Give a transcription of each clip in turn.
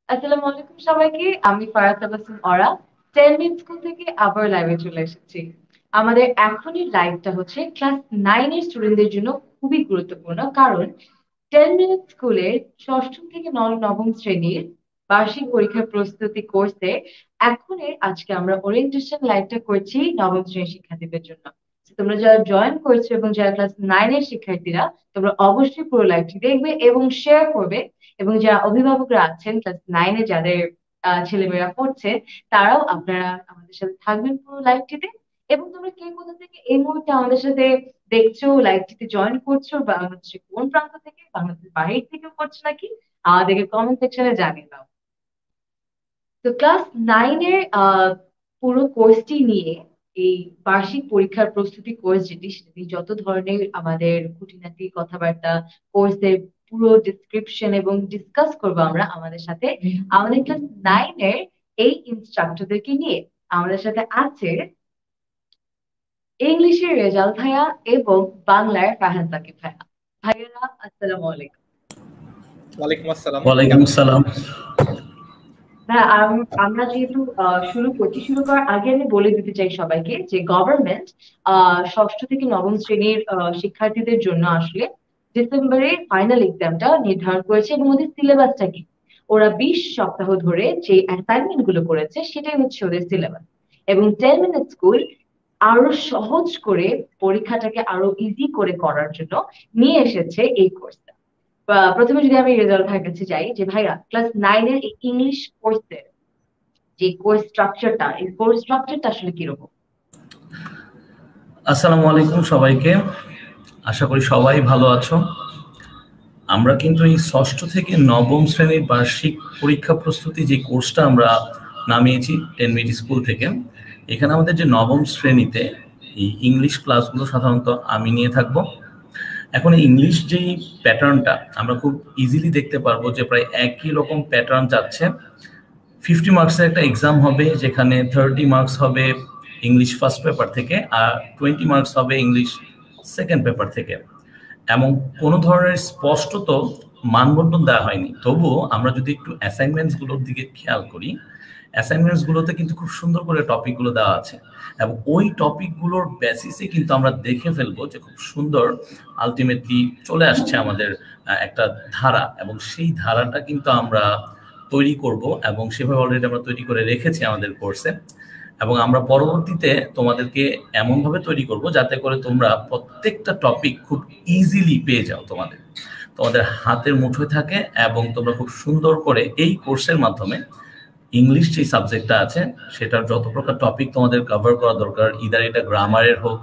আসসালামু আলাইকুম সবাইকে। আমি ফারাহ তাবাসসুম অরা। 10 মিনিট স্কুল থেকে আবার লাইভে চলে এসেছি। আমাদের এখনই লাইভটা হচ্ছে ক্লাস 9 এর স্টুডেন্টদের জন্য খুবই গুরুত্বপূর্ণ, কারণ 10 মিনিট স্কুলের ষষ্ঠ থেকে নবম শ্রেণীর বার্ষিক পরীক্ষার প্রস্তুতি কোর্সে এখনের আজকে আমরা ওরিয়েন্টেশন লাইভটা করছি নবম শ্রেণীর শিক্ষার্থীদের জন্য। তো তোমরা যারা জয়েন করেছো এবং যারা ক্লাস 9 এর শিক্ষার্থীরা, তোমরা অবশ্যই পুরো লাইভটি দেখবে এবং শেয়ার করবে। এবং যারা অভিভাবকরা আছেন ক্লাস 9 এ যাদের ছেলেমেয়েরা পড়ছে, তারাও আপনারা আমাদের সাথে থাকবেন পুরো লাইভটিতে। এবং তোমরা কে কোথা থেকে এই মুহূর্তে আমাদের সাথে দেখছো, লাইভটিতে জয়েন করছো, বা বাংলাদেশের কোন প্রান্ত থেকে, বাংলাদেশের বাহির থেকেও করছো নাকি, আমাদেরকে কমেন্ট সেকশনে জানিয়ে দাও। তো ক্লাস 9 এর পুরো কোর্সটি নিয়ে, এই বার্ষিক পরীক্ষার প্রস্তুতি কোর্স যেটি, সেটি যত ধরনের আমাদের খুঁটিনাটি কথাবার্তা, কোর্সের পুরো ডিসক্রিপশন এবং ডিসকাস করবো আমরা আমাদের সাথে আমাদের ক্লাস 9 এর এই ইনস্ট্রাক্টরদেরকে নিয়ে। আমাদের সাথে আছে ইংলিশের রেজাল ভাইয়া এবং বাংলার ফারহান সাকিব ভাইয়া। ভাইয়ারা, আসসালামু আলাইকুম। ওয়ালাইকুম আসসালাম। ওয়ালাইকুম আসসালাম। হ্যাঁ, আমরা যেহেতু শুরু করার আগে আমি বলে দিতে চাই সবাইকে যে গভর্নমেন্ট ষষ্ঠ থেকে নবম শ্রেণীর শিক্ষার্থীদের জন্য আসলে ডিসেম্বরে ফাইনাল এক্সামটা নির্ধারণ করেছে, এবং ওদের সিলেবাসটা কি, ওরা 20 সপ্তাহ ধরে যে অ্যাসাইনমেন্ট গুলো করেছে সেটাই হচ্ছে ওদের সিলেবাস। এবং 10 মিনিট স্কুল আরো সহজ করে পরীক্ষাটাকে আরো ইজি করে করার জন্য নিয়ে এসেছে এই কোর্সটা। প্রথমে যদি আমি রেজাল্ট ভাইয়ের কাছে যাই, যে ভাইয়া ক্লাস 9 এর এই ইংলিশ কোর্সের যে কোর্স স্ট্রাকচারটা, এই কোর্স স্ট্রাকচারটা আসলে কিরকম? আসসালামু আলাইকুম সবাইকে, আশা করি সবাই ভালো আছো। আমরা কিন্তু এই ষষ্ঠ থেকে নবম শ্রেণীর বার্ষিক পরীক্ষা প্রস্তুতি যে কোর্সটা আমরা নামিয়েছি 10 মিনিট স্কুল থেকে, এখানে আমাদের যে নবম শ্রেণীতে এই ইংলিশ ক্লাসগুলো সাধারণত আমি নিয়ে থাকবো। এখন এই ইংলিশ যেই প্যাটার্নটা আমরা খুব ইজিলি দেখতে পারবো যে প্রায় একই রকম প্যাটার্ন যাচ্ছে। 50 মার্কসের একটা এক্সাম হবে, যেখানে 30 মার্কস হবে ইংলিশ ফার্স্ট পেপার থেকে আর 20 মার্কস হবে ইংলিশ সেকেন্ড পেপার থেকে। এমন কোনো ধরনের স্পষ্টত মানবন্টন দেওয়া হয়নি। তবুও আমরা যদি একটু অ্যাসাইনমেন্টসগুলোর দিকে খেয়াল করি, অ্যাসাইনমেন্টসগুলোতে কিন্তু খুব সুন্দর করে টপিকগুলো দেওয়া আছে, এবং ওই টপিকগুলোর বেসিসে কিন্তু আমরা দেখে ফেলবো যে খুব সুন্দর আলটিমেটলি চলে আসছে আমাদের একটা ধারা, এবং সেই ধারাটা কিন্তু আমরা তৈরি করব, এবং সেভাবে অলরেডি আমরা তৈরি করে রেখেছি আমাদের কোর্সে। এবং আমরা পরবর্তীতে তোমাদেরকে এমনভাবে তৈরি করব যাতে করে তোমরা প্রত্যেকটা টপিক খুব ইজিলি পেয়ে যাও, তোমাদের হাতের মুঠোয় থাকে, এবং তোমরা খুব সুন্দর করে এই কোর্সের মাধ্যমে ইংলিশ যে সাবজেক্টটা আছে সেটার যত প্রকার টপিক তোমাদের কভার করা দরকার, ইদার এটা গ্রামারের হোক,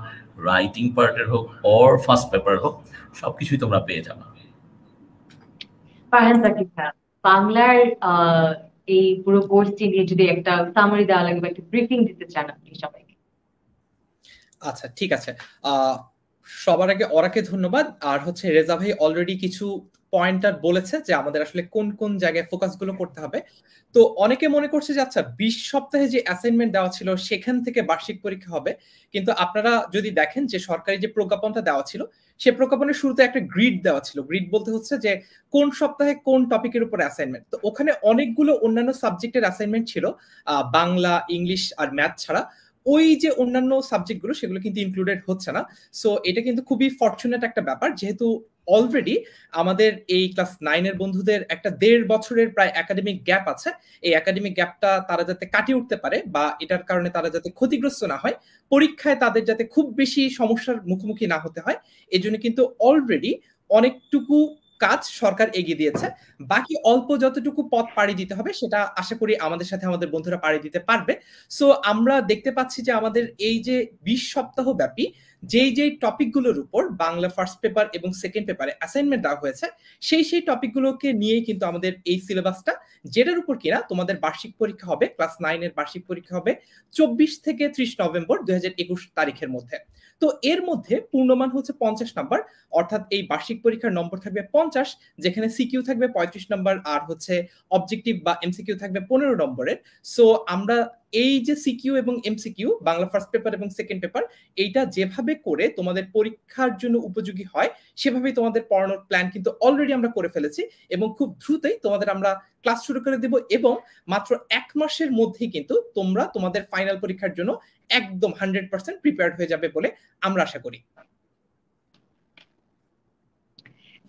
রাইটিং পার্টের হোক, অর ফার্স্ট পেপার হোক, সবকিছুই তোমরা পেয়ে যাবে। ফারহান সাকিব ভাইয়া, বাংলার এই পুরো কোর্সটি নিয়ে যদি একটা সামারি দেওয়া লাগে বা একটা ব্রিফিং দিতে চান আপনি সবাইকে। আচ্ছা, ঠিক আছে। সবার আগে ওরাকে ধন্যবাদ। আর হচ্ছে রেজা ভাই অলরেডি কিছু পয়েন্টার বলেছে যে আমাদের আসলে কোন কোন জায়গায় ফোকাস গুলো করতে হবে। তো অনেকে মনে করছে যে আচ্ছা 20 সপ্তাহে যে অ্যাসাইনমেন্ট দেওয়া ছিল সেখান থেকে বার্ষিক পরীক্ষা হবে, কিন্তু আপনারা যদি দেখেন যে সরকারি যে প্রজ্ঞাপনটা দেওয়া ছিল, সে প্রজ্ঞাপনের শুরুতে একটা গ্রিড দেওয়া ছিল। গ্রিড বলতে হচ্ছে যে কোন সপ্তাহে কোন টপিকের উপর অ্যাসাইনমেন্ট। তো ওখানে অনেকগুলো অন্যান্য সাবজেক্টের অ্যাসাইনমেন্ট ছিল, বাংলা, ইংলিশ আর ম্যাথ ছাড়া। ওই যে অন্যান্য সাবজেক্টগুলো সেগুলো কিন্তু ইনক্লুডেড হচ্ছে না। সো এটা কিন্তু খুবই ফরচুনেট একটা ব্যাপার, যেহেতু অলরেডি আমাদের এই ক্লাস 9 এর বন্ধুদের একটা 1.5 বছরের প্রায় একাডেমিক গ্যাপ আছে। এই একাডেমিক গ্যাপটা তারা যাতে কাটিয়ে উঠতে পারে, বা এটার কারণে তারা যাতে ক্ষতিগ্রস্ত না হয়, পরীক্ষায় তাদের যাতে খুব বেশি সমস্যার মুখোমুখি না হতে হয়, এজন্য কিন্তু অলরেডি অনেকটুকু কাজ সরকার এগিয়ে দিয়েছে। বাকি অল্প যতটুকু পথ পাড়ি দিতে হবে সেটা আশা করি আমাদের সাথে আমাদের বন্ধুরা পাড়ি দিতে পারবে। সো আমরা দেখতে পাচ্ছি যে আমাদের এই যে 20 সপ্তাহ ব্যাপী যেই টপিকগুলোর উপর বাংলা ফার্স্ট পেপার এবং সেকেন্ড পেপারে অ্যাসাইনমেন্ট দেওয়া হয়েছে, সেই টপিকগুলোকে নিয়েই কিন্তু আমাদের এই সিলেবাসটা, যেটার উপর কিনা তোমাদের বার্ষিক পরীক্ষা হবে, ক্লাস 9 এর বার্ষিক পরীক্ষা হবে 24 থেকে 30 নভেম্বর 2021 তারিখের মধ্যে। তো এর মধ্যে পূর্ণমান হচ্ছে 50 নাম্বার, অর্থাৎ এই বার্ষিক পরীক্ষার নম্বর থাকবে 50, যেখানে সিকিউ থাকবে 35 নাম্বার, আর হচ্ছে অবজেক্টিভ বা এমসিকিউ থাকবে 15 নম্বরের। সো আমরা এই যে সিকিউ এবং এমসিকিউ, বাংলা ফার্স্ট পেপার এবং সেকেন্ড পেপার, এইটা যেভাবে করে তোমাদের পরীক্ষার জন্য উপযোগী হয় সেভাবেই তোমাদের পড়ানোর প্ল্যান কিন্তু অলরেডি আমরা করে ফেলেছি, এবং খুব দ্রুতই তোমাদের আমরা ক্লাস শুরু করে দেব, এবং মাত্র 1 মাসের মধ্যেই কিন্তু তোমরা তোমাদের ফাইনাল পরীক্ষার জন্য একদম 100% প্রিপেয়ার্ড হয়ে যাবে বলে আমরা আশা করি।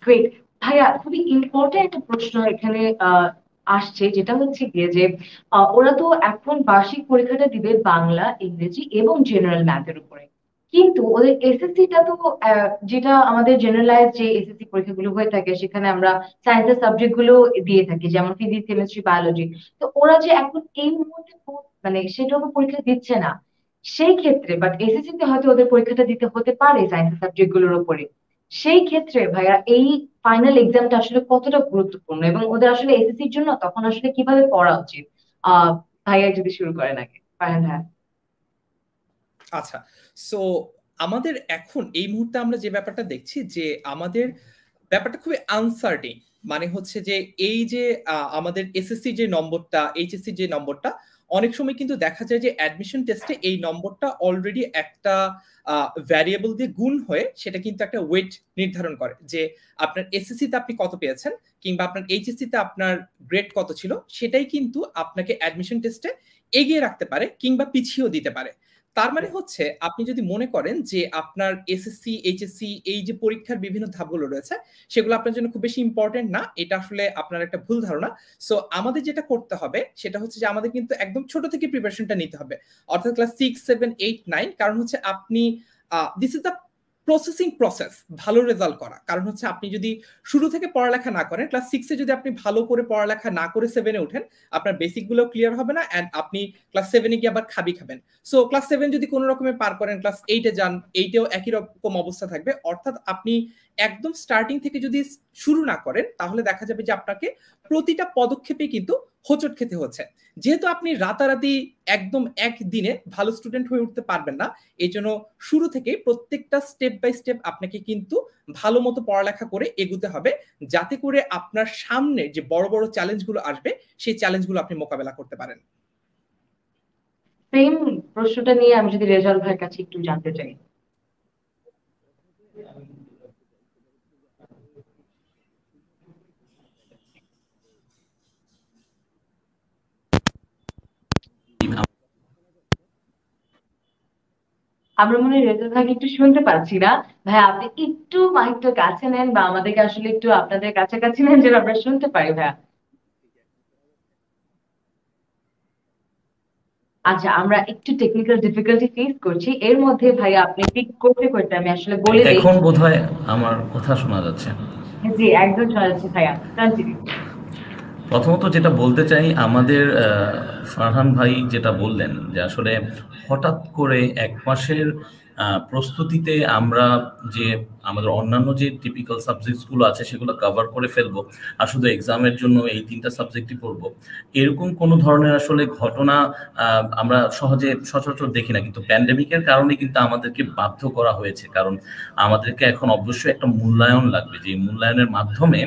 গ্রেট ভাইয়া, খুবই ইম্পর্টেন্ট একটা প্রশ্ন এখানে আসছে, যেটা হচ্ছে গিয়ে যে ওরা তো এখন বার্ষিক পরীক্ষাটা দিবে বাংলা, ইংরেজি এবং জেনারেল ম্যাথের উপরে, কিন্তু ওদের এসএসসিটা তো যেটা আমাদের জেনারেলাইজ যে এসএসসি পরীক্ষাগুলো হয়ে থাকে সেখানে আমরা সায়েন্সের সাবজেক্ট গুলো দিয়ে থাকি, যেমন ফিজিক্স, কেমিস্ট্রি, বায়োলজি। তো ওরা যে এখন এই মুহূর্তে মানে সেটাও পরীক্ষা দিচ্ছে না, সেই ক্ষেত্রে বাট এসএসসি তে হয়তো ওদের পরীক্ষাটা দিতে হতে পারে সায়েন্সের সাবজেক্ট গুলোর উপরে। সেই ক্ষেত্রে ভাইয়া এই ফাইনাল এক্সামটা আসলে কতটা গুরুত্বপূর্ণ, এবং ওদের আসলে এসএসসির জন্য তখন আসলে কিভাবে পড়া উচিত? ভাইয়া যদি শুরু করেন আগে। ফারহান ভাইয়া। আচ্ছা, সো আমাদের এখন এই মুহূর্তে আমরা যে ব্যাপারটা দেখছি যে আমাদের ব্যাপারটা খুবই আনসার্টেন, মানে হচ্ছে যে এই যে আমাদের এসএসসি যে নম্বরটা, এইচএসসি যে নম্বরটা, অনেক সময় কিন্তু দেখা যায় যে অ্যাডমিশন টেস্টে এই নম্বরটা অলরেডি একটা ভ্যারিয়েবল দিয়ে গুণ হয়ে সেটা কিন্তু একটা ওয়েট নির্ধারণ করে, যে আপনার এসএসসি তে আপনি কত পেয়েছেন কিংবা আপনার এইচএসসি তে আপনার গ্রেড কত ছিল, সেটাই কিন্তু আপনাকে অ্যাডমিশন টেস্টে এগিয়ে রাখতে পারে কিংবা পিছিয়েও দিতে পারে। তার মানে হচ্ছে আপনি যদি মনে করেন যে আপনার এসএসসি, এইচএসসি এই যে পরীক্ষার বিভিন্ন ধাপগুলো রয়েছে সেগুলো আপনার জন্য খুব বেশি ইম্পর্টেন্ট না, এটা আসলে আপনার একটা ভুল ধারণা। সো আমাদের যেটা করতে হবে সেটা হচ্ছে যে আমাদের কিন্তু একদম ছোট থেকে প্রিপারেশনটা নিতে হবে, অর্থাৎ ক্লাস 6, 7, 8, 9। কারণ হচ্ছে আপনি দিস ইজ দ্য প্রসেস ভালো রেজাল্ট করা। কারণ হচ্ছে আপনি যদি শুরু থেকে পড়ালেখা না করেন, ক্লাস 6-এ যদি আপনি ভালো করে পড়ালেখা না করে 7-এ ওঠেন, আপনার বেসিক গুলো ক্লিয়ার হবে না, এন্ড আপনি ক্লাস 7-এ গিয়ে আবার খাবেন। সো ক্লাস 7 যদি কোনো রকমে পার করেন, ক্লাস 8-এ যান, 8-এও একই রকম অবস্থা থাকবে। অর্থাৎ আপনি একদম স্টার্টিং থেকে যদি শুরু না করেন তাহলে দেখা যাবে যে আপনাকে প্রতিটা পদক্ষেপে কিন্তু হোঁচট খেতে হচ্ছে। যেহেতু আপনি রাতারাতি একদম একদিনে ভালো স্টুডেন্ট হয়ে উঠতে পারবেন না, এই জন্য শুরু থেকে প্রত্যেকটা স্টেপ বাই স্টেপ আপনাকে কিন্তু ভালো মতো পড়ালেখা করে এগুতে হবে, যাতে করে আপনার সামনে যে বড় বড় চ্যালেঞ্জগুলো আসবে সেই চ্যালেঞ্জগুলো আপনি মোকাবেলা করতে পারেন। সেম প্রশ্নটা নিয়ে আমি যদি রেজাল্ট ভাইয়ের কাছে একটু জানতে চাই। আমরা মনে হয় রেজাল্ট ভাইকে একটু শুনতে পাচ্ছি না। ভাই আপনি একটু মাইকটা কাছে নেন বা আমাদেরকে আসলে একটু আপনাদের কাছাকাছি নেন যেন আমরা শুনতে পারি ভাইয়া। আচ্ছা, আমরা একটু টেকনিক্যাল ডিফিকাল্টি ফেস করছি, এর মধ্যে ভাইয়া আপনি পিক করতে করতে আমি আসলে বলে দেই। এখন বোধহয় আমার কথা শোনা যাচ্ছে? জি, একদম শোনা যাচ্ছে ভাইয়া, কন্টিনিউ। প্রথমত যেটা বলতে চাই, আমাদের ফারহান ভাই যেটা বললেন যে আসলে হঠাৎ করে 1 মাসের প্রস্তুতিতে আমরা যে আমাদের অন্যান্য যে টিপিক্যাল সাবজেক্টসগুলো আছে সেগুলো কভার করে ফেলবো আর শুধু এক্সামের জন্য এই 3টা সাবজেক্টই পড়বো, এরকম কোনো ধরনের আসলে ঘটনা আমরা সহজে সচরাচর দেখি না। কিন্তু প্যান্ডেমিকের কারণে কিন্তু আমাদেরকে বাধ্য করা হয়েছে, কারণ আমাদেরকে এখন অবশ্যই একটা মূল্যায়ন লাগবে, যে মূল্যায়নের মাধ্যমে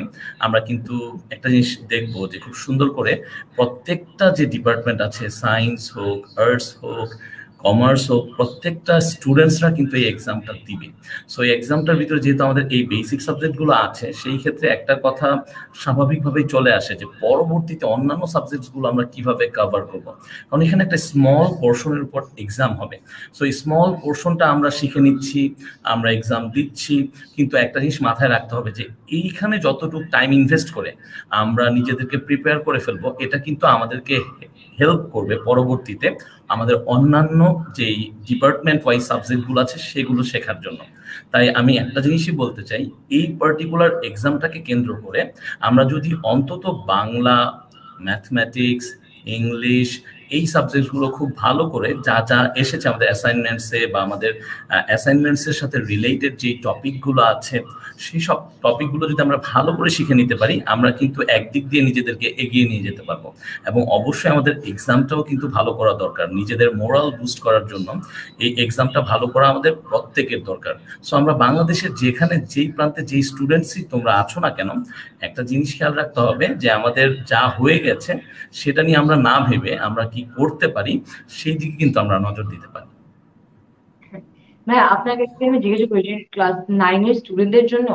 আমরা কিন্তু একটা জিনিস দেখবো যে খুব সুন্দর করে প্রত্যেকটা যে ডিপার্টমেন্ট আছে, সায়েন্স হোক, আর্টস হোক, কমার্স হোক, প্রত্যেকটা স্টুডেন্টসরা কিন্তু এই এক্সামটা দিবে। সো এই এক্সামটার ভিতরে যেহেতু আমাদের এই বেসিক সাবজেক্টগুলো আছে, সেই ক্ষেত্রে একটা কথা স্বাভাবিকভাবেই চলে আসে যে পরবর্তীতে অন্যান্য সাবজেক্টসগুলো আমরা কিভাবে কভার করবো, কারণ এখানে একটা স্মল পোর্শনের উপর এক্সাম হবে। সো এই স্মল পোর্শনটা আমরা শিখে নিচ্ছি, আমরা এক্সাম দিচ্ছি, কিন্তু একটা জিনিস মাথায় রাখতে হবে যে এইখানে যতটুকু টাইম ইনভেস্ট করে আমরা নিজেদেরকে প্রিপেয়ার করে ফেলবো, এটা কিন্তু আমাদেরকে হেল্প করবে পরবর্তীতে আমাদের অন্যান্য যেই ডিপার্টমেন্ট ওয়াইজ সাবজেক্টগুলো আছে সেগুলো শেখার জন্য। তাই আমি একটা জিনিসই বলতে চাই, এই পার্টিকুলার এক্সামটাকে কেন্দ্র করে আমরা যদি অন্তত বাংলা, ম্যাথমেটিক্স, ইংলিশ এই সাবজেক্টগুলো খুব ভালো করে যা যা এসেছে আমাদের অ্যাসাইনমেন্টসে বা আমাদের অ্যাসাইনমেন্টসের সাথে রিলেটেড যে টপিকগুলো আছে সেই সব টপিকগুলো যদি আমরা ভালো করে শিখে নিতে পারি, আমরা কিন্তু একদিক দিয়ে নিজেদেরকে এগিয়ে নিয়ে যেতে পারবো। এবং অবশ্যই আমাদের এক্সামটাও কিন্তু ভালো করা দরকার, নিজেদের মোরাল বুস্ট করার জন্য এই এক্সামটা ভালো করা আমাদের প্রত্যেকের দরকার। সো আমরা বাংলাদেশের যেখানে যেই প্রান্তে যেই স্টুডেন্টসই তোমরা আছো না কেন, একটা জিনিস খেয়াল রাখতে হবে যে আমাদের যা হয়ে গেছে সেটা নিয়ে আমরা না ভেবে আমরা কি করতে পারি সেই দিকে কিন্তু আমরা নজর দিতে পারি। ভাইয়া আপনাকে আমি জিজ্ঞেস করি যে ক্লাস 9 এর স্টুডেন্টদের জন্য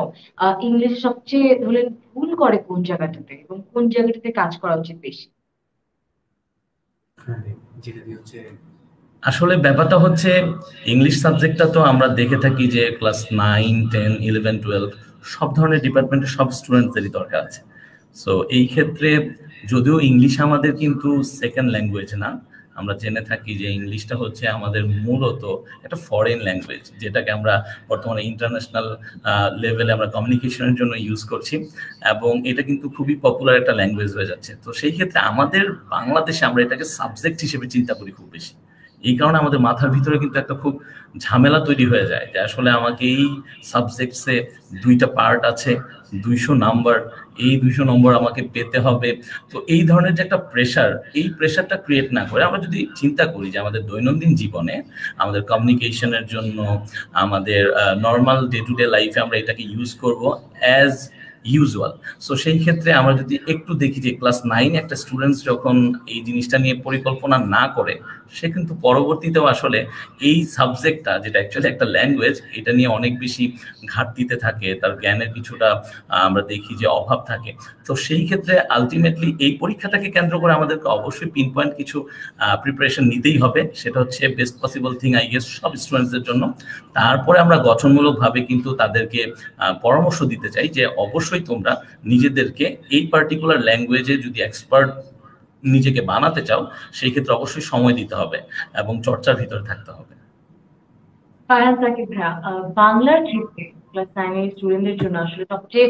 ইংলিশে সবচেয়ে ধরেন ভুল করে কোন জায়গাটাতে এবং কোন জায়গাটাতে কাজ করা উচিত বেশি? আসলে ব্যাপারটা হচ্ছে ইংলিশ সাবজেক্টটা তো আমরা দেখে থাকি যে ক্লাস 9, 10, 11, 12 সব ধরনের ডিপার্টমেন্টের সব স্টুডেন্টদেরই দরকার আছে। সো এই ক্ষেত্রে যদিও ইংলিশ আমাদের কিন্তু সেকেন্ড ল্যাঙ্গুয়েজ না, আমরা জেনে থাকি যে ইংলিশটা হচ্ছে আমাদের মূলত একটা ফরেন ল্যাঙ্গুয়েজ, যেটাকে আমরা বর্তমানে ইন্টারন্যাশনাল লেভেলে আমরা কমিউনিকেশনের জন্য ইউজ করছি, এবং এটা কিন্তু খুবই পপুলার একটা ল্যাঙ্গুয়েজ হয়ে যাচ্ছে। তো সেই ক্ষেত্রে আমাদের বাংলাদেশে আমরা এটাকে সাবজেক্ট হিসেবে চিন্তা করি খুব বেশি। এই কারণে আমাদের মাথার ভিতরে কিন্তু একটা খুব ঝামেলা তৈরি হয়ে যায় যে আসলে আমাকে এই সাবজেক্টসে 2টা পার্ট আছে, 200 নাম্বার, এই 200 নম্বর আমাকে পেতে হবে। তো এই ধরনের যে একটা প্রেশার, এই প্রেশারটা ক্রিয়েট না করে আমরা যদি চিন্তা করি যে আমাদের দৈনন্দিন জীবনে আমাদের কমিউনিকেশনের জন্য, আমাদের নর্মাল ডে টু ডে লাইফে আমরা এটাকে ইউজ করব অ্যাজ ইউজুয়াল। সো সেই ক্ষেত্রে আমরা যদি একটু দেখি যে ক্লাস 9 একটা স্টুডেন্টস যখন এই জিনিসটা নিয়ে পরিকল্পনা না করে, সে কিন্তু পরবর্তীতেও আসলে এই সাবজেক্টটা যেটা অ্যাকচুয়ালি একটা ল্যাঙ্গুয়েজ, এটা নিয়ে অনেক বেশি ঘাটতিতে থাকে, তার জ্ঞানের কিছুটা আমরা দেখি যে অভাব থাকে। তো সেই ক্ষেত্রে আলটিমেটলি এই পরীক্ষাটাকে কেন্দ্র করে আমাদেরকে অবশ্যই পিন পয়েন্ট কিছু প্রিপারেশন নিতেই হবে, সেটা হচ্ছে best possible thing I guess সব স্টুডেন্টসদের জন্য। তারপরে আমরা গঠনমূলকভাবে কিন্তু তাদেরকে পরামর্শ দিতে চাই যে অবশ্যই তোমরা নিজেদেরকে এই পার্টিকুলার ল্যাঙ্গুয়েজে যদি এক্সপার্ট নিজেকে বানাতে চাও, সেই ক্ষেত্রে অবশ্যই সময় দিতে হবে এবং চর্চার ভিতরে থাকতে হবে। ফারহান সাকিব ভাইয়া, বাংলার ক্ষেত্রে ক্লাস 9 এর স্টুডেন্টদের জন্য আসলে সবচেয়ে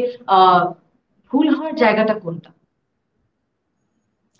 ভুল হওয়ার জায়গাটা কোনটা?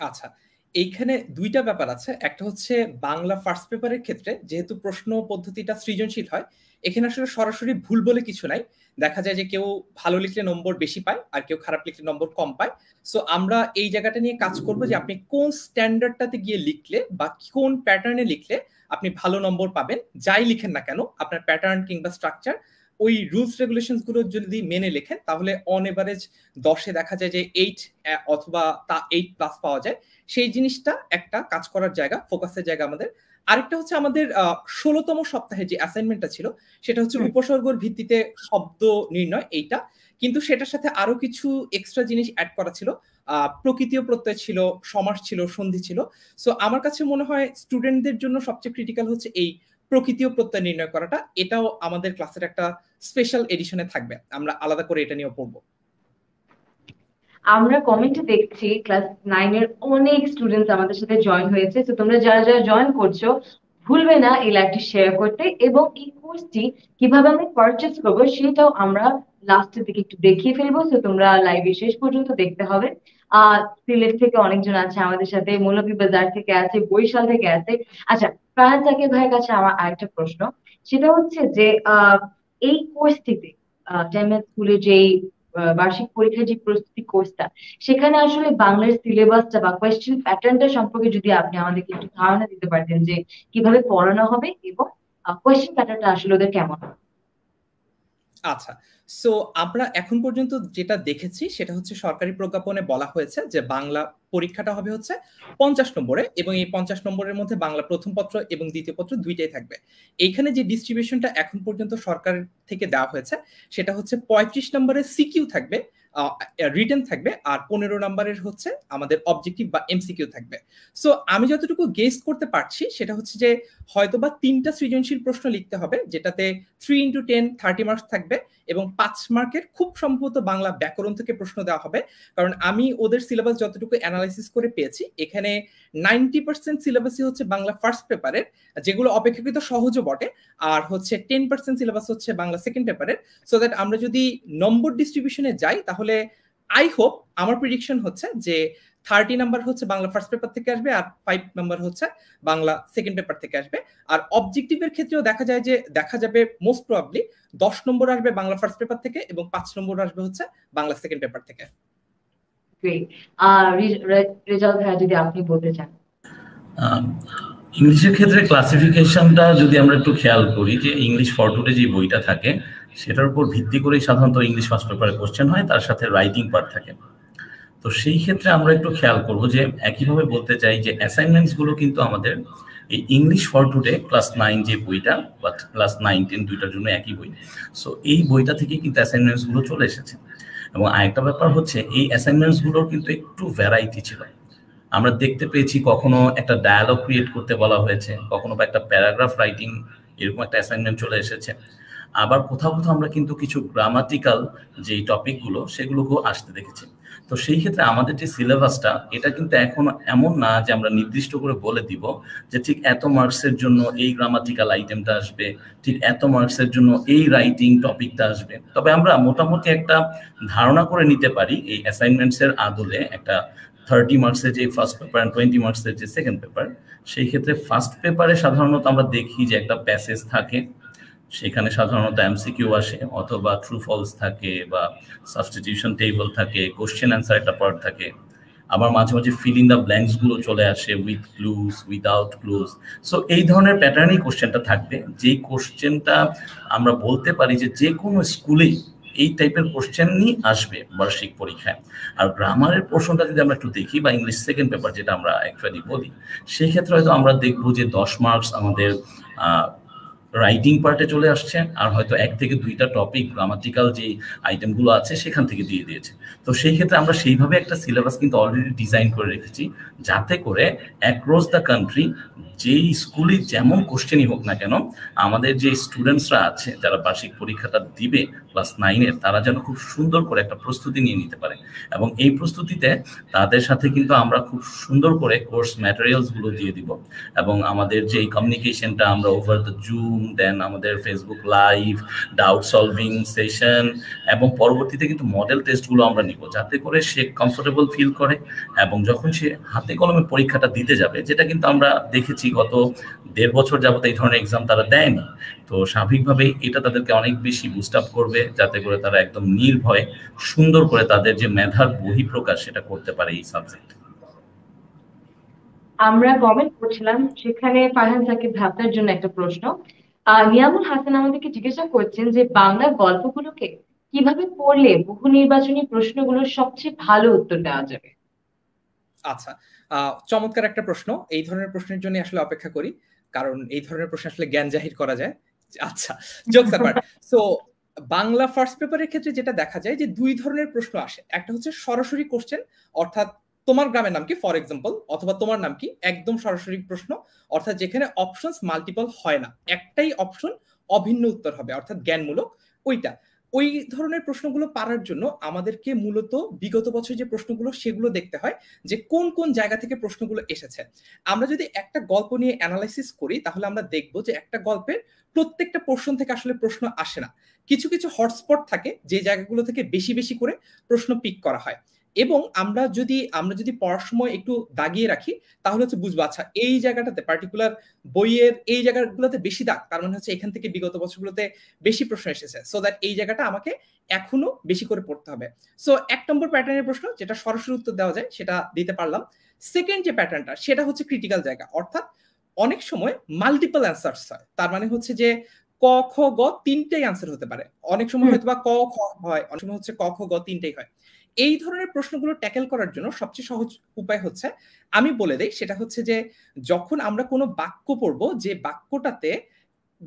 আচ্ছা, এইখানে 2টা ব্যাপার আছে। একটা হচ্ছে বাংলা ফার্স্ট পেপারের ক্ষেত্রে যেহেতু প্রশ্ন পদ্ধতিটা সৃজনশীল হয়, এখানে আসলে সরাসরি ভুল বলে কিছু নাই। দেখা যায় যে কেউ ভালো লিখলে নম্বর বেশি পায় আর কেউ খারাপ লিখলে নম্বর কম পায়। সো আমরা এই জায়গাটা নিয়ে কাজ করব যে আপনি কোন স্ট্যান্ডার্ডটাতে গিয়ে লিখলে বা কোন প্যাটার্নে লিখলে আপনি ভালো নম্বর পাবেন। যাই লিখেন না কেন, আপনার প্যাটার্ন কিংবা স্ট্রাকচার, ওই রুলস রেগুলেশনস গুলো যদি মেনে লেখেন, তাহলে অন এভারেজ 10-এ দেখা যায় যে 8 অথবা 8+ পাওয়া যায়। সেই জিনিসটা একটা কাজ করার জায়গা, ফোকাসের জায়গা আমাদের। আরেকটা হচ্ছে আমাদের 16তম সপ্তাহে যে অ্যাসাইনমেন্টটা ছিল, সেটা হচ্ছে উপসর্গের ভিত্তিতে শব্দ নির্ণয়, এইটা কিন্তু সেটার সাথে আরো কিছু এক্সট্রা জিনিস অ্যাড করা ছিল। প্রকৃতীয় প্রত্যয় ছিল, সমাস ছিল, সন্ধি ছিল। সো আমার কাছে মনে হয় স্টুডেন্টদের জন্য সবচেয়ে ক্রিটিক্যাল হচ্ছে এই প্রকৃতীয় প্রত্যয় নির্ণয় করাটা। এটাও আমাদের ক্লাসের একটা স্পেশাল এডিশনে থাকবে, আমরা আলাদা করে এটা নিয়ে পড়বো। আমরা কমেন্টে দেখছি ক্লাস 9 এর অনেক স্টুডেন্টস আমাদের সাথে জয়েন হয়েছে। তো তোমরা যারা যারা জয়েন করছো, ভুলবে না এই লাইভটি শেয়ার করতে, এবং এই কোর্সটি কিভাবে আমরা পারচেজ করবো সেটাও আমরা লাস্টের দিকে একটু দেখিয়ে ফেলবো। তো তোমরা লাইভে শেষ পর্যন্ত দেখতে হবে। সিলেট থেকে অনেকজন আছে আমাদের সাথে, মৌলভীবাজার থেকে আছে, বরিশাল থেকে আছে। আচ্ছা, ফারহান সাকিব ভাইয়ের কাছে আমার আরেকটা প্রশ্ন, সেটা হচ্ছে যে এই কোর্সটিতে জামিয়া স্কুলে যেই বার্ষিক পরীক্ষার যে প্রস্তুতি কোর্সটা, সেখানে আসলে বাংলার সিলেবাসটা বা কোয়েশ্চেন প্যাটার্নটা সম্পর্কে যদি আপনি আমাদেরকে একটু ধারণা দিতে পারতেন যে কিভাবে পড়ানো হবে এবং কোয়েশ্চেন প্যাটার্নটা আসলে ওদের কেমন হবে। আচ্ছা, সো আমরা এখন পর্যন্ত যেটা দেখেছি সেটা হচ্ছে সরকারি প্রজ্ঞাপনে বলা হয়েছে যে বাংলা পরীক্ষাটা হবে হচ্ছে 50 নম্বরে, এবং এই 50 নম্বরের মধ্যে বাংলা প্রথম পত্র এবং দ্বিতীয় পত্র দুইটাই থাকবে। এইখানে যে ডিস্ট্রিবিউশনটা এখন পর্যন্ত সরকার থেকে দেওয়া হয়েছে সেটা হচ্ছে 35 নম্বরের সিকিউ থাকবে, রিটেন থাকবে, আর 15 নম্বরের হচ্ছে আমাদের অবজেক্টিভ বা এমসিকিউ থাকবে। সো আমি যতটুকু গেস করতে পারছি সেটা হচ্ছে যে হয়তোবা 3টা সৃজনশীল প্রশ্ন লিখতে হবে, যেটাতে 3x10 30 মার্কস থাকবে, এবং 5 মার্কের খুব সম্ভবত বাংলা ব্যাকরণ থেকে প্রশ্ন দেওয়া হবে। কারণ আমি ওদের সিলেবাস যতটুকু অ্যানালাইসিস করে পেয়েছি, এখানে 90% সিলেবাসই হচ্ছে বাংলা ফার্স্ট পেপারের, যেগুলো অপেক্ষাকৃত সহজও বটে, আর হচ্ছে 10% সিলেবাস হচ্ছে বাংলা সেকেন্ড পেপারের। সো দ্যাট আমরা যদি নম্বর ডিস্ট্রিবিউশনে যাই, তাহলে আই হোপ, আমার প্রেডিকশন হচ্ছে যে 30 নাম্বার হচ্ছে বাংলা ফার্স্ট পেপার থেকে আসবে, আর 5 নাম্বার হচ্ছে বাংলা সেকেন্ড পেপার থেকে আসবে। আর অবজেক্টিভের ক্ষেত্রেও দেখা যাবে মোস্ট প্রবাবলি 10 নম্বর আসবে বাংলা ফার্স্ট পেপার থেকে এবং 5 নম্বর আসবে হচ্ছে বাংলা সেকেন্ড পেপার থেকে। রেজাল্ট ভাইয়া যদি আপনি বলতে চান। ইংলিশের ক্ষেত্রে ক্লাসিফিকেশনটা যদি আমরা একটু খেয়াল করি, যে ইংলিশ ফর টুডে যে বইটা থাকে সেটার উপর ভিত্তি করেই সাধারণত ইংলিশ ফার্স্ট পেপারে কোশ্চেন হয়, তার সাথে রাইটিং পার্ট থাকে। তো সেই ক্ষেত্রে আমরা একটু খেয়াল করব যে একইভাবে বলতে চাই যে অ্যাসাইনমেন্টস গুলো কিন্তু আমাদের এই ইংলিশ ফর টুডে ক্লাস 9 যে বইটা বা ক্লাস 9-10 দুইটার জন্য একই বই, সো এই বইটা থেকে কিন্তু অ্যাসাইনমেন্টস গুলো চলে এসেছে। এবং আরেকটা ব্যাপার হচ্ছে এই অ্যাসাইনমেন্টস গুলোর কিন্তু একটু ভ্যারাইটি ছিল। আমরা দেখতে পেয়েছি কখনো একটা ডায়ালগ ক্রিয়েট করতে বলা হয়েছে, কখনো বা একটা প্যারাগ্রাফ রাইটিং এরকম একটা অ্যাসাইনমেন্ট চলে এসেছে। আবার কোথাও কোথাও আমরা কিন্তু কিছু গ্রামাটিক্যাল যেই টপিকগুলো সেগুলোকেও আসতে দেখেছি। তো সেই ক্ষেত্রে আমাদের যে সিলেবাসটা এটা কিন্তু এখন এমন না যে আমরা নির্দিষ্ট করে বলে দিব যে ঠিক এত মার্কসের জন্য এই গ্রামাটিক্যাল আইটেমটা আসবে, ঠিক এত মার্কসের জন্য এই রাইটিং টপিকটা আসবে। তবে আমরা মোটামুটি একটা ধারণা করে নিতে পারি এই অ্যাসাইনমেন্টসের আদলে একটা 30 মার্কসের যে ফার্স্ট পেপার আর 20 মার্কসের যে সেকেন্ড পেপার, সেই ক্ষেত্রে ফার্স্ট পেপারে সাধারণত আমরা দেখি যে একটা প্যাসেজ থাকে, সেখানে সাধারণত এমসিকিউ আসে অথবা ট্রু ফলস থাকে বা সাবস্টিটিউশন টেবল থাকে, কোশ্চেন অ্যান্সার একটা পার্ট থাকে। আবার মাঝে মাঝে ফিল ইন দ্য ব্ল্যাঙ্কস গুলো চলে আসে with clues, without clues. So এই ধরনের প্যাটার্নই কোশ্চেনটা থাকবে, যেই কোশ্চেনটা আমরা বলতে পারি যে যে কোনো স্কুলেই এই টাইপের কোশ্চেনই আসবে বার্ষিক পরীক্ষায়। আর গ্রামারের পোর্শনটা যদি আমরা একটু দেখি বা ইংলিশ সেকেন্ড পেপার যেটা আমরা অ্যাকচুয়ালি বলি, সেই ক্ষেত্রে হয়তো আমরা দেখবো যে 10 মার্কস আমাদের রাইটিং পার্টে চলে আসছে, আর হয়তো 1 থেকে 2টা টপিক গ্রামাটিক্যাল যে আইটেমগুলো আছে সেখান থেকে দিয়ে দিয়েছে। তো সেই ক্ষেত্রে আমরা সেইভাবে একটা সিলেবাস কিন্তু অলরেডি ডিজাইন করে রেখেছি, যাতে করে অ্যাক্রস দ্য কান্ট্রি যেই স্কুলে যেমন কোশ্চেনই হোক না কেন, আমাদের যে স্টুডেন্টসরা আছে যারা বার্ষিক পরীক্ষাটা দিবে ক্লাস 9-এর, তারা যেন খুব সুন্দর করে একটা প্রস্তুতি নিয়ে নিতে পারে। এবং এই প্রস্তুতিতে তাদের সাথে কিন্তু আমরা খুব সুন্দর করে কোর্স ম্যাটেরিয়ালসগুলো দিয়ে দিব। এবং আমাদের যে কমিউনিকেশনটা আমরা ওভার দ্য জুম, দেন আমাদের Facebook live, doubt solving session, এবং পরবর্তীতে কিন্তু মডেল টেস্টগুলো আমরা নিব, যাতে করে সে কমফোর্টেবল ফিল করে। এবং যখন সে হাতে কলমে পরীক্ষাটা দিতে যাবে, যেটা কিন্তু আমরা দেখেছি গত 1.5 বছর যাবত এই ধরনের এক্সাম তারা দেয়নি, তো স্বাভাবিকভাবেই এটা তাদেরকে অনেক বেশি বুস্ট আপ করবে, যাতে করে তারা একদম নির্ভয়ে সুন্দর করে তাদের যে মেধার বহিঃপ্রকাশ সেটা করতে পারে এই সাবজেক্টে। আমরা কমেন্ট করছিলাম, সেখানে ফারহান সাকিব ভাবনার জন্য একটা প্রশ্ন। নিয়ামুল হাসান আমাদেরকে জিজ্ঞাসা করছেন যে বাংলা গল্পগুলোকে কিভাবে পড়লে বহু নির্বাচনী প্রশ্নগুলোর সবচেয়ে ভালো উত্তর দেওয়া যাবে। আচ্ছা, চমৎকার একটা প্রশ্ন। এই ধরনের প্রশ্নের জন্য আসলে অপেক্ষা করি, কারণ এই ধরনের প্রশ্ন আসলে জ্ঞান জাহির করা যায়। আচ্ছা, jokes apart. So Bangla first পেপারের ক্ষেত্রে যেটা দেখা যায় যে 2 ধরনের প্রশ্ন আসে। একটা হচ্ছে সরাসরি কোশ্চেন, অর্থাৎ তোমার গ্রামের নাম কি ফর এক্সাম্পল, অথবা তোমার নাম কি, একদম সরাসরি প্রশ্ন, অর্থাৎ যেখানে অপশনস মাল্টিপল হয় না, একটাই অপশন অভিন্ন উত্তর হবে, অর্থাৎ জ্ঞানমূলক ওইটা। ওই ধরনের প্রশ্নগুলো পারার জন্য আমাদেরকে মূলত বিগত বছর যে প্রশ্নগুলো সেগুলো দেখতে হয় যে কোন কোন জায়গা থেকে প্রশ্নগুলো এসেছে। আমরা যদি একটা গল্প নিয়ে অ্যানালাইসিস করি, তাহলে আমরা দেখব যে একটা গল্পের প্রত্যেকটা পোর্শন থেকে আসলে প্রশ্ন আসে না। কিছু কিছু হটস্পট থাকে যে জায়গাগুলো থেকে বেশি বেশি করে প্রশ্ন পিক করা হয়। এবং আমরা যদি পড়ার সময় একটু দাগিয়ে রাখি, তাহলে হচ্ছে বুঝবো আচ্ছা এই জায়গাটাতে পার্টিকুলার বইয়ের এই জায়গাগুলোতে বেশি দাগ, তার মানে হচ্ছে এখান থেকে বিগত বছরগুলোতে বেশি প্রশ্ন এসেছে, সো দ্যাট এই জায়গাটা আমাকে এখনো বেশি করে পড়তে হবে। সো 1 নম্বর প্যাটার্নের প্রশ্ন যেটা সরাসরি উত্তর দেওয়া যায় সেটা দিতে পারলাম। সেকেন্ড যে প্যাটার্নটা সেটা হচ্ছে ক্রিটিক্যাল জায়গা, অর্থাৎ অনেক সময় মাল্টিপল অ্যান্সার্স হয়। তার মানে হচ্ছে যে ক খ গ 3টেই আনসার হতে পারে, অনেক সময় হয়তো বা ক খ হয়, অনেক সময় হচ্ছে ক খ গ 3টেই হয়। এই ধরনের প্রশ্নগুলো ট্যাকেল করার জন্য সবচেয়ে সহজ উপায় হচ্ছে, আমি বলে দেই, সেটা হচ্ছে যে যখন আমরা কোনো বাক্য পড়বো যে বাক্যটাতে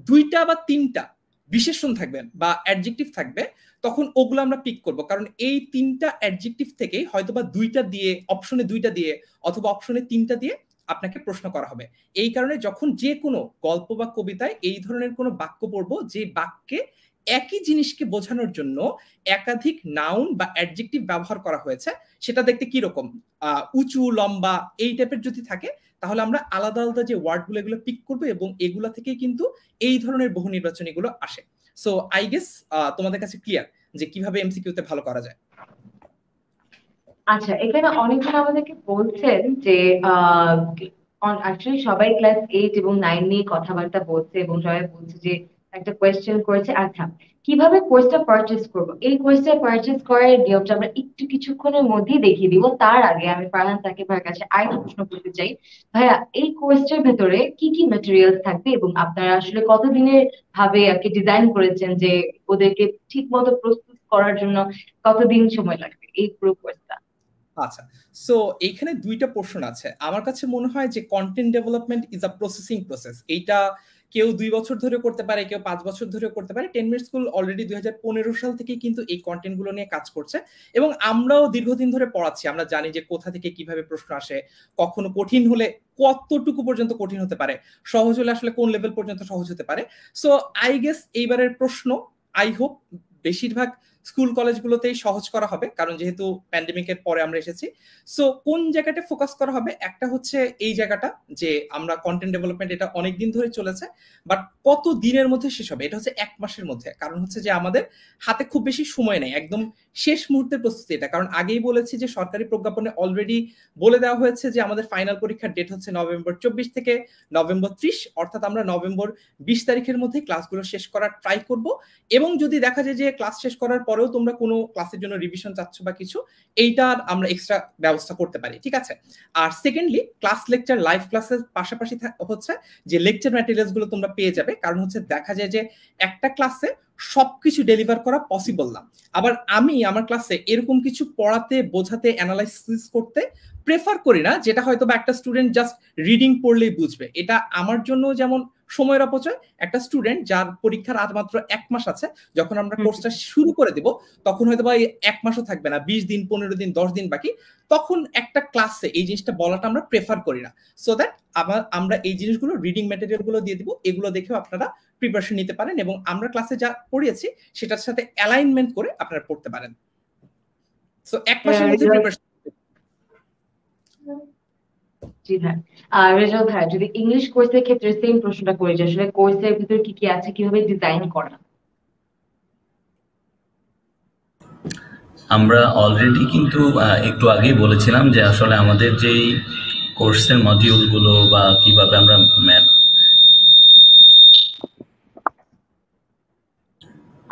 2টা বা 3টা বিশেষণ থাকবে বা অ্যাডজেক্টিভ থাকবে, তখন ওগুলো আমরা পিক করব, কারণ এই 3টা অ্যাডজেক্টিভ থেকেই হয়তোবা 2টা দিয়ে, অপশনে 2টা দিয়ে অথবা অপশনে 3টা দিয়ে আপনাকে প্রশ্ন করা হবে। এই কারণে যখন যে কোনো গল্প বা কবিতায় এই ধরনের কোনো বাক্য পড়বো যে বাক্যে একই জিনিসকে বোঝানোর জন্য একাধিক নাউন বা অ্যাডজেক্টিভ ব্যবহার করা হয়েছে, সেটা দেখতে কি রকম, উঁচু, লম্বা, এই টাইপের যদি থাকে, তাহলে আমরা আলাদা আলাদা যে ওয়ার্ডগুলো এগুলো পিক করবো, এবং এগুলা থেকেই কিন্তু এই ধরনের বহু নির্বাচনীগুলো আসে। সো আই গেস তোমাদের কাছে ক্লিয়ার যে কিভাবে এমসিকিউতে ভালো করা যায়। আচ্ছা, এখানে অনেকজন আমাদেরকে বলছেন যে অ্যাকচুয়ালি সবাই ক্লাস 8 এবং 9 নিয়ে কথাবার্তা বলছে, এবং সবাই বলছে যে একটা কোয়েশ্চেন করেছে, আচ্ছা কিভাবে কোর্সটা পারচেজ করব। এই কোর্সটা পারচেজ করার নিয়মটা আমরা একটু কিছুক্ষণের মধ্যেই দেখিয়ে দিব। তার আগে আমি ফারহান সাকিব ভাইয়ের কাছে আরেকটা প্রশ্ন করতে চাই। ভাইয়া, এই কোর্সটার ভেতরে কি কি ম্যাটেরিয়ালস থাকবে, এবং আপনারা আসলে কতদিনের ভাবে আর কি ডিজাইন করেছেন, যে ওদেরকে ঠিক মতো প্রস্তুত করার জন্য কতদিন সময় লাগবে এই পুরো কোর্সটা? আচ্ছা, সো এইখানে দুইটা পোর্শন আছে। আমার কাছে মনে হয় যে content development is a processing process. এইটা কেউ 2 বছর ধরে করতে পারে, কেউ 5 বছর ধরে করতে পারে। 10 মিনিট স্কুল অলরেডি 2015 সাল থেকে কিন্তু এই কন্টেন্ট গুলো নিয়ে কাজ করছে, এবং আমরাও দীর্ঘদিন ধরে পড়াচ্ছি। আমরা জানি যে কোথা থেকে কিভাবে প্রশ্ন আসে, কখনো কঠিন হলে কতটুকু পর্যন্ত কঠিন হতে পারে, সহজ হলে আসলে কোন লেভেল পর্যন্ত সহজ হতে পারে। সো আই গেস এইবারের প্রশ্ন আই হোপ বেশিরভাগ স্কুল কলেজগুলোতেই সহজ করা হবে, কারণ যেহেতু প্যান্ডেমিকের পরে আমরা এসেছি। সো কোন জায়গাটা ফোকাস করা হবে, একটা হচ্ছে এই জায়গাটা যে আমরা কন্টেন্ট ডেভেলপমেন্ট এটা অনেকদিন ধরে চলেছে, বাট কত দিনের মধ্যে শেষ হবে, এটা হচ্ছে 1 মাসের মধ্যে। কারণ হচ্ছে যে আমাদের হাতে খুব বেশি সময় নেই, একদম শেষ মুহূর্তের প্রস্তুতি এটা। কারণ আগেই বলেছি যে সরকারি প্রজ্ঞাপনে অলরেডি বলে দেওয়া হয়েছে যে আমাদের ফাইনাল পরীক্ষার ডেট হচ্ছে নভেম্বর 24 থেকে নভেম্বর 30, অর্থাৎ আমরা নভেম্বর 20 তারিখের মধ্যে ক্লাসগুলো শেষ করার ট্রাই করব। এবং যদি দেখা যায় যে ক্লাস শেষ করার পরেও তোমরা কোনো ক্লাসের জন্য রিভিশন চাচ্ছ বা কিছু, এইটার আমরা এক্সট্রা ব্যবস্থা করতে পারি, ঠিক আছে। আর সেকেন্ডলি, ক্লাস লেকচার লাইভ ক্লাসের পাশাপাশি হচ্ছে যে লেকচার ম্যাটেরিয়ালস গুলো তোমরা পেয়ে যাবে। কারণ হচ্ছে দেখা যায় যে একটা ক্লাসে সবকিছু ডেলিভার করা পসিবল না। আবার আমি আমার ক্লাসে এরকম কিছু পড়াতে, বোঝাতে, অ্যানালাইসিস করতে প্রেফার করি না, যেটা হয়তো বা একটা স্টুডেন্ট জাস্ট রিডিং পড়লেই বুঝবে। এটা আমার জন্য যেমন সময়ের অপচয়, একটা স্টুডেন্ট যার পরীক্ষার আর মাত্র 1 মাস আছে, যখন আমরা কোর্সটা শুরু করে দেব তখন হয়তো বা 1 মাসও থাকবে না, 20 দিন, 15 দিন, 10 দিন বাকি, তখন একটা ক্লাসে এই জিনিসটা বলাটা আমরা প্রেফার করি না। সো দ্যাট আমরা এই জিনিসগুলো, রিডিং ম্যাটেরিয়াল গুলো দিয়ে দিব, এগুলো দেখেও আপনারা প্রিপারেশন নিতে পারেন, এবং আমরা ক্লাসে যা পড়িয়েছি সেটার সাথে অ্যালাইনমেন্ট করে আপনারা পড়তে পারেন। সো 1 মাসের মধ্যে প্রিপারেশন। জি ভাই। আর রেজাল ভাই, যদি ইংলিশ কোর্সের ক্ষেত্রে সেম প্রশ্নটা করি যে আসলে কোর্সের ভিতরে কি কি আছে, কিভাবে ডিজাইন করা? আমরা অলরেডি কিন্তু একটু আগেই বলেছিলাম যে আসলে আমাদের যেই কোর্সের মডিউলগুলো বা কিভাবে আমরা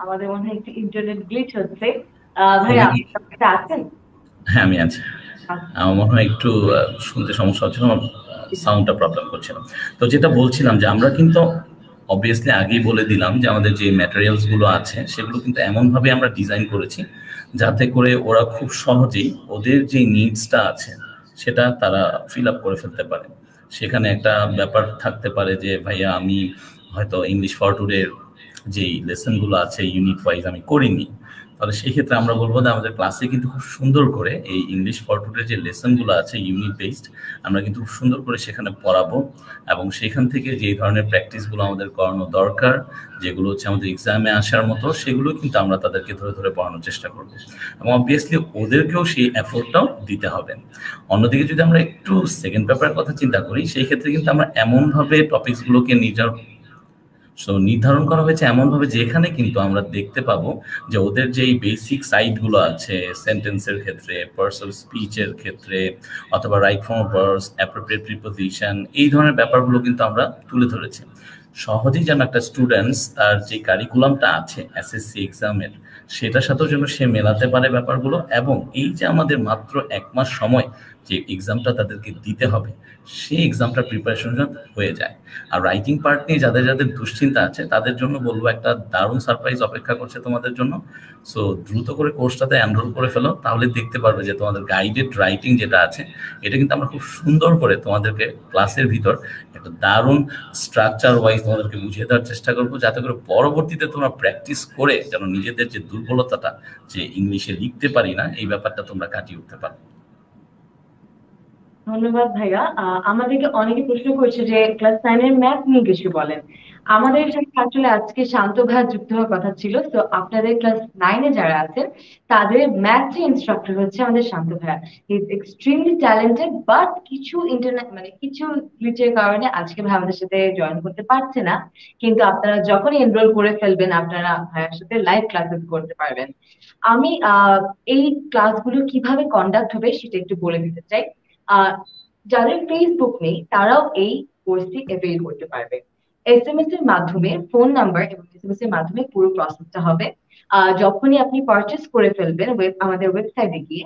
আমাদের মনে হয় একটু ইন্টারনেট গ্লিচ হচ্ছে। ভাই আপনি আছেন? হ্যাঁ, আমি আছি। আমার মনে হয় একটু শুনতে সমস্যা হচ্ছিল, আমার সাউন্ডটা প্রবলেম করছিল। তো যেটা বলছিলাম যে আমরা কিন্তু অবভিয়াসলি আগেই বলে দিলাম যে আমাদের যে ম্যাটেরিয়ালসগুলো আছে সেগুলো কিন্তু এমনভাবে আমরা ডিজাইন করেছি যাতে করে ওরা খুব সহজেই ওদের যে নিডসটা আছে সেটা তারা ফিল আপ করে ফেলতে পারে। সেখানে একটা ব্যাপার থাকতে পারে যে ভাইয়া আমি হয়তো ইংলিশ ফর টুডের যেই লেসনগুলো আছে ইউনিট ওয়াইজ আমি করিনি, তাহলে সেই ক্ষেত্রে আমরা বলবো যে আমাদের ক্লাসে কিন্তু খুব সুন্দর করে এই ইংলিশ ফর টুডের যে লেসনগুলো আছে ইউনিট বেসড, আমরা কিন্তু খুব সুন্দর করে সেখানে পড়াবো, এবং সেখান থেকে যে ধরনের প্র্যাকটিসগুলো আমাদের করানো দরকার, যেগুলো হচ্ছে আমাদের এক্সামে আসার মতো, সেগুলো কিন্তু আমরা তাদেরকে ধরে ধরে পড়ানোর চেষ্টা করবো, এবং অবভিয়াসলি ওদেরকেও সেই এফোর্টটাও দিতে হবে। অন্যদিকে যদি আমরা একটু সেকেন্ড পেপারের কথা চিন্তা করি, সেই ক্ষেত্রে কিন্তু আমরা এমনভাবে টপিকসগুলোকে নির্ধারণ করা হয়েছে এমনভাবে যেখানে কিন্তু আমরা দেখতে পাবো যে ওদের যেই বেসিক সাইডগুলো আছে সেন্টেন্সের ক্ষেত্রে, পার্সোনাল স্পিচের ক্ষেত্রে, অথবা right form of verbs, appropriate preposition, এই ধরনের ব্যাপারগুলো কিন্তু আমরা তুলে ধরেছি। সহজেই যেন একটা স্টুডেন্টস তার যে কারিকুলামটা আছে এসএসসি এক্সামের সেটার সাথেও যেন সে মেলাতে পারে ব্যাপারগুলো, এবং এই যে আমাদের মাত্র 1 মাস সময় যে এক্সামটা তাদেরকে দিতে হবে সেই এক্সামটার প্রিপারেশন হয়ে যায়। আর রাইটিং পার্ট নিয়ে যাদের যাদের দুশ্চিন্তা আছে তাদের জন্য বলবো একটা দারুণ সারপ্রাইজ অপেক্ষা করছে তোমাদের জন্য। সো দ্রুত করে কোর্সটাতে এনরোল করে ফেলো, তাহলে দেখতে পারবে যে তোমাদের গাইডেড রাইটিং যেটা আছে এটা কিন্তু আমরা খুব সুন্দর করে তোমাদেরকে ক্লাসের ভিতর একটা দারুণ স্ট্রাকচার ওয়াইজ তোমাদেরকে বুঝিয়ে দেওয়ার চেষ্টা করবো, যাতে করে পরবর্তীতে তোমরা প্র্যাকটিস করে যেন নিজেদের যে দুর্বলতাটা যে ইংলিশে লিখতে পারি না এই ব্যাপারটা তোমরা কাটিয়ে উঠতে পারো। ধন্যবাদ ভাইয়া। আমাদেরকে অনেকে প্রশ্ন করছে যে ক্লাস 9 এর ম্যাথ নিয়ে কিছু বলেন। আমাদের সাথে আসলে আজকে শান্ত ভাইয়া যুক্ত হওয়ার কথা ছিল, তো আপনাদের ক্লাস 9 এ যারা আছেন তাদের ম্যাথ ইনস্ট্রাক্টর হচ্ছে আমাদের শান্ত ভাইয়া। He is extremely talented, but কিছু ইন্টারনেট কিছু গ্লিচের কারণে আজকে ভাই আমাদের সাথে জয়েন করতে পারছে না। কিন্তু আপনারা যখনই এনরোল করে ফেলবেন আপনারা ভাইয়ার সাথে লাইভ ক্লাসেস করতে পারবেন। আমি এই ক্লাসগুলো কিভাবে কন্ডাক্ট হবে সেটা একটু বলে দিতে চাই। যাদের ফেসবুক নেই তারাও এই কোর্সটি অ্যাভেল করতে পারবে। এসএমএস এর মাধ্যমে ফোন নাম্বার এবং এসএমএস এর মাধ্যমে পুরো প্রসেসটা হবে। যখনই আপনি পারচেজ করে ফেলবেন আমাদের ওয়েবসাইটে গিয়ে,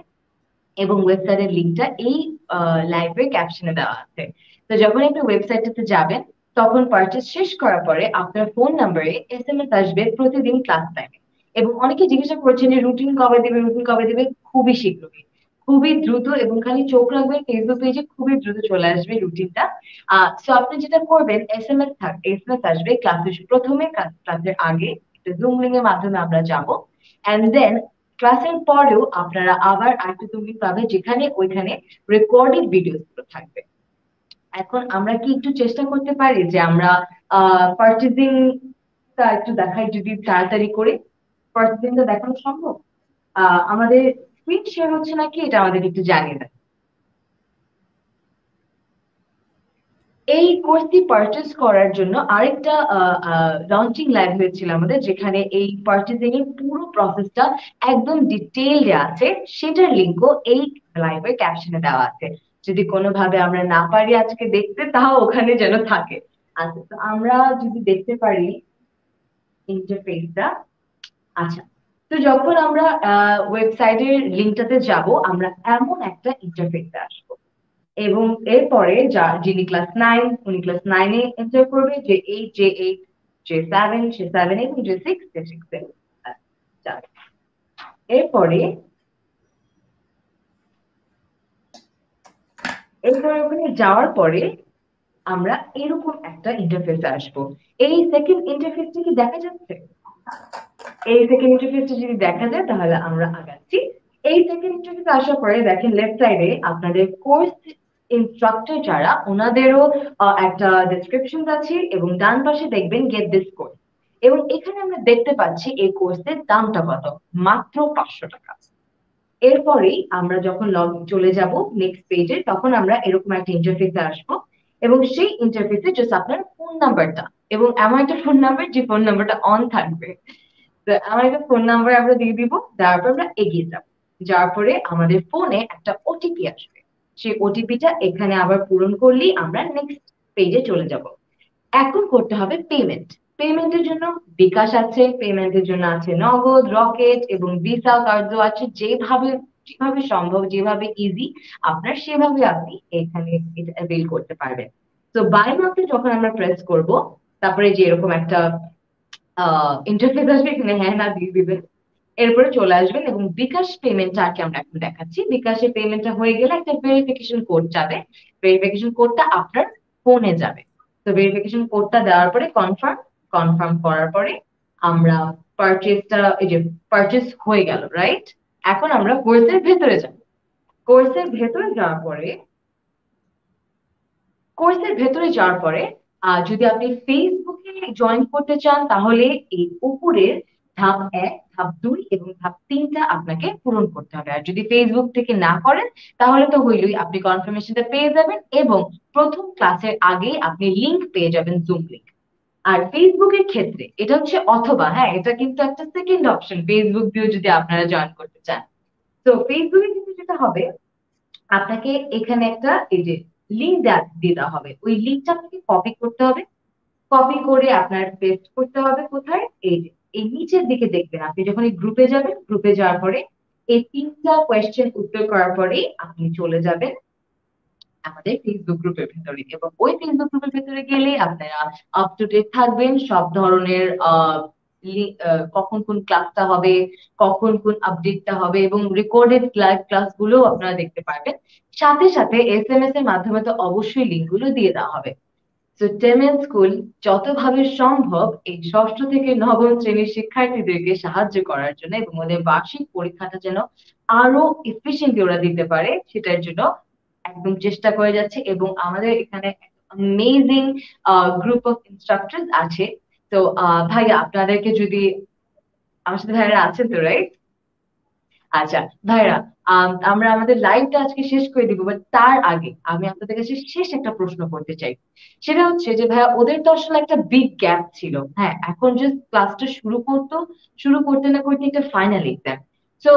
এবং ওয়েবসাইটের লিঙ্কটা এই লাইভের ক্যাপশনে দেওয়া আছে। তো যখন আপনি ওয়েবসাইটটাতে যাবেন তখন পারচেজ শেষ করার পরে আপনার ফোন নাম্বারে এসএমএস আসবে প্রতিদিন ক্লাস টাইমে। এবং অনেকে জিজ্ঞাসা করছেন যে রুটিন কবে দিবে, রুটিন কবে দিবে? খুবই শীঘ্রই, খুবই দ্রুত, এবং খালি চোখ রাখবেন ফেসবুক পেজে, খুবই দ্রুত চলে আসবে রুটিনটা। সো আপনি যেটা করবেন, এসএমএস আসবে ক্লাসের প্রথমে, ক্লাসের আগে একটা জুম লিংক এর মাধ্যমে আমরা যাব, এন্ড দেন ক্লাসের পরেও আপনারা আবার আরেকটা জুম লিংক পাবেন, যেখানে ওইখানে রেকর্ডেড ভিডিওস গুলো থাকবে। এখন আমরা কি একটু চেষ্টা করতে পারি যে আমরা পারচেজিং টা একটু দেখাই, যদি তাড়াতাড়ি করে পারচেজিং টা দেখানো সম্ভব? আমাদের স্ক্রিন শেয়ার হচ্ছে নাকি, এটা আমাদের একটু জানিয়ে দেন। এই কোর্সটি পারচেজ করার জন্য আরেকটা লঞ্চিং লাইভ হয়েছিল আমাদের, যেখানে এই পারচেজিং এর পুরো প্রসেসটা একদম ডিটেইলড আছে, সেটার লিংকও এই লাইভের ক্যাপশনে দেওয়া আছে। যদি কোনোভাবে আমরা না পারি আজকে দেখতে, তাও ওখানে যেন থাকে। আচ্ছা, তো আমরা যদি দেখতে পারি ইন্টারফেসটা। আচ্ছা, তো যখন আমরা ওয়েবসাইটের লিংকটাতে যাব, আমরা এমন একটা ইন্টারফেসে আসবো, এবং এরপরে যিনি ক্লাস 9, উনি ক্লাস 9-এ এন্টার করবে, যে 8, যে 8, যে 7, সে 7-এ, এবং যে 6, সে 6-এ যাবে। এরপরে ওখানে যাওয়ার পরে আমরা এরকম একটা ইন্টারফেসে আসবো। এই সেকেন্ড ইন্টারফেসটা কি দেখা যাচ্ছে? এই সেকেন্ড ইন্টারফেসটা যদি দেখা যায় তাহলে আমরা আগাচ্ছি। এই সেকেন্ড ইন্টারফেসে আসার পরে দেখেন লেফট সাইডে আপনাদের কোর্স ইনস্ট্রাক্টর যারা, ওনাদেরও একটা ডেসক্রিপশন আছে, এবং ডান পাশে দেখবেন গেট দিস কোর্স, এবং এখানে আমরা দেখতে পাচ্ছি এই কোর্সের দামটা কত, মাত্র 500 টাকা। এরপরেই আমরা যখন চলে যাব নেক্সট পেজে, তখন আমরা এরকম একটা ইন্টারফেসে আসবো, এবং সেই ইন্টারফেসে জাস্ট আপনার ফোন নাম্বারটা, এবং এমন একটা ফোন নাম্বার যে ফোন নাম্বারটা অন থাকবে, তো আমার একটা ফোন নাম্বার আমরা দিয়ে দিব, তারপর আমরা এগিয়ে যাব। যাওয়ার পরে আমাদের ফোনে একটা ওটিপি আসবে, সেই ওটিপিটা এখানে আবার পূরণ করলেই আমরা নেক্সট পেজে চলে যাব। এখন করতে হবে পেমেন্ট। পেমেন্টের জন্য বিকাশ আছে, পেমেন্টের জন্য আছে নগদ, রকেট এবং ভিসা কার্ডও আছে। যেভাবে যেভাবে সম্ভব, যেভাবে ইজি আপনার, সেভাবে আপনি এখানে এটা অ্যাভেল করতে পারবেন। তো বাই নাওতে যখন আমরা প্রেস করব, তারপরে যে এরকম একটা ইন্টারফেস আসবে, এখানে হ্যাঁ না দিয়ে দিবেন, এরপরে চলে আসবেন, এবং বিকাশ পেমেন্টটা আর কি আমরা এখন দেখাচ্ছি। বিকাশে পেমেন্টটা হয়ে গেলে একটা ভেরিফিকেশন কোড যাবে, ভেরিফিকেশন কোডটা আপনার ফোনে যাবে। তো ভেরিফিকেশন কোডটা দেওয়ার পরে কনফার্ম করার পরে আমরা পারচেজটা, এই যে পারচেজ হয়ে গেল, রাইট? এখন আমরা কোর্সের ভেতরে যাব। কোর্সের ভেতরে যাওয়ার পরে যদি আপনি ফেসবুকে জয়েন করতে চান, তাহলে এই উপরের ধাপ 1, ধাপ 2 এবং ধাপ 3টা আপনাকে পূরণ করতে হবে। আর যদি ফেসবুক থেকে না করেন, তাহলে তো হইলই, আপনি কনফার্মেশনটা পেয়ে যাবেন, এবং প্রথম ক্লাসের আগেই আপনি লিংক পেয়ে যাবেন, জুম লিংক। আর ফেসবুকের ক্ষেত্রে এটা হচ্ছে অথবা, হ্যাঁ, এটা কিন্তু একটা সেকেন্ড অপশন, ফেসবুক দিয়েও যদি আপনারা জয়েন করতে চান। তো ফেসবুকে কিন্তু যেটা হবে, আপনাকে এখানে একটা এই যে লিঙ্ক দিয়ে দেওয়া হবে, ওই লিঙ্কটা আপনাকে কপি করতে হবে। কপি করে আপনার পেস্ট করতে হবে কোথায়, এই যে এই নিচের দিকে দেখবেন, আপনি যখন এই গ্রুপে যাবেন, গ্রুপে যাওয়ার পরে এই 3টা কোয়েশ্চেন উত্তর করার পরেই আপনি চলে যাবেন আমাদের ফেসবুক গ্রুপের ভেতরে, এবং ওই ফেসবুক গ্রুপের ভেতরে গেলে আপনারা আপ টু ডেট থাকবেন সব ধরনের কখন কোন ক্লাসটা হবে, কখন কোন আপডেটটা হবে, এবং রেকর্ডেড লাইভ ক্লাসগুলো আপনারা দেখতে পারবেন। সাথে সাথে এসএমএস এর মাধ্যমে তো অবশ্যই লিঙ্কগুলো দিয়ে দেওয়া হবে। তো টেমেন স্কুল যতভাবে সম্ভব এই ষষ্ঠ থেকে নবম শ্রেণীর শিক্ষার্থীদেরকে সাহায্য করার জন্য, এবং ওদের বার্ষিক পরীক্ষাটা যেন আরো এফিশিয়েন্টলি ওরা দিতে পারে, সেটার জন্য একদম চেষ্টা করে যাচ্ছে। এবং আমাদের এখানে অ্যামেজিং গ্রুপ অফ ইনস্ট্রাক্টরস আছে। তো ভাইয়া, আপনাদেরকে যদি, আমার সাথে ভাইয়ারা আছেন তো, রাইট? আচ্ছা ভাইরা, আমরা আমাদের লাইভটা আজকে শেষ করে দিব, বাট তার আগে আমি আপনাদের কাছে শেষ একটা প্রশ্ন করতে চাই। সেটা হচ্ছে যে ভাইয়া, ওদের তো আসলে একটা বিগ গ্যাপ ছিল, হ্যাঁ, এখন যে ক্লাসটা শুরু করতে না করতে একটা ফাইনাল এক্সাম। তো